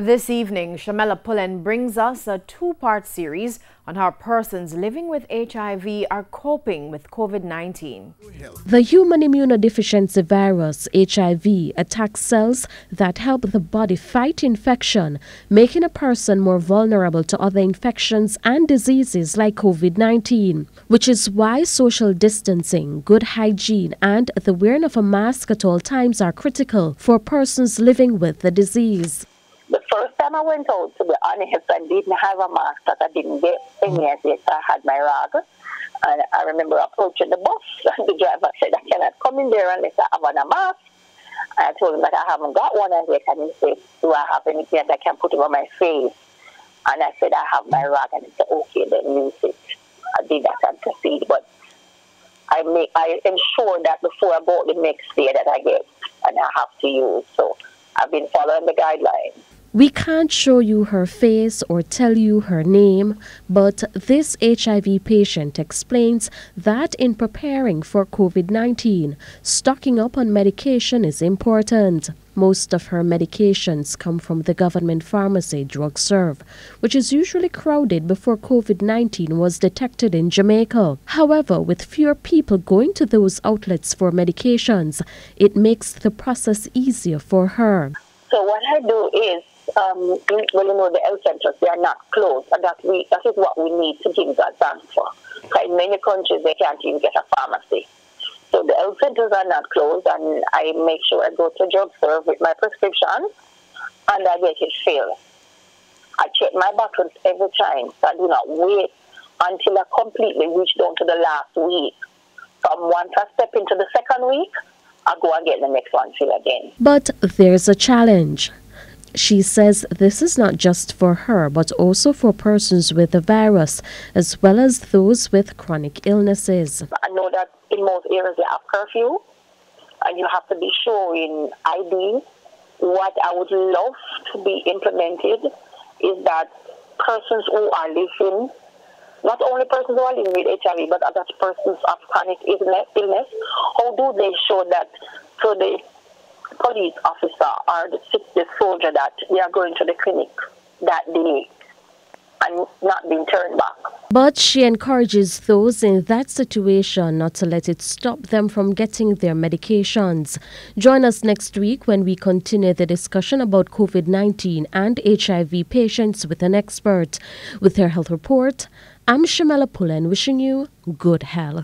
This evening, Shamela Pullen brings us a two-part series on how persons living with HIV are coping with COVID-19. The human immunodeficiency virus, HIV, attacks cells that help the body fight infection, making a person more vulnerable to other infections and diseases like COVID-19, which is why social distancing, good hygiene, and the wearing of a mask at all times are critical for persons living with the disease. The first time I went out, to be honest, I didn't have a mask that I didn't get any as yet. I had my rag. And I remember approaching the bus, and the driver said, I cannot come in there unless I have on a mask. And I told him that I haven't got one as yet. And he said, do I have anything that I can put over my face? And I said, I have my rag. And he said, okay, then use it. I did that and proceed. But I ensure that before I go out the next day that I get and I have to use. So I've been following the guidelines. We can't show you her face or tell you her name, but this HIV patient explains that in preparing for COVID-19, stocking up on medication is important. Most of her medications come from the government pharmacy DrugServe, which is usually crowded before COVID-19 was detected in Jamaica. However, with fewer people going to those outlets for medications, it makes the process easier for her. So what I do is, the health centers, they are not closed, and that is what we need to give advance for. So in many countries, they can't even get a pharmacy. So the health centers are not closed, and I make sure I go to DrugServe with my prescription, and I get it filled. I check my bottles every time, so I do not wait until I completely reach down to the last week. Once I step into the second week, I go and get the next one filled again. But there's a challenge. She says this is not just for her, but also for persons with the virus, as well as those with chronic illnesses. I know that in most areas they have curfew, and you have to be showing ID. What I would love to be implemented is that persons who are living, not only persons who are living with HIV, but other persons of chronic illness, how do they show that to the police officer or the soldier that they are going to the clinic that day and not being turned back? But she encourages those in that situation not to let it stop them from getting their medications. Join us next week when we continue the discussion about COVID-19 and HIV patients with an expert. With her health report, I'm Shamela Pullen wishing you good health.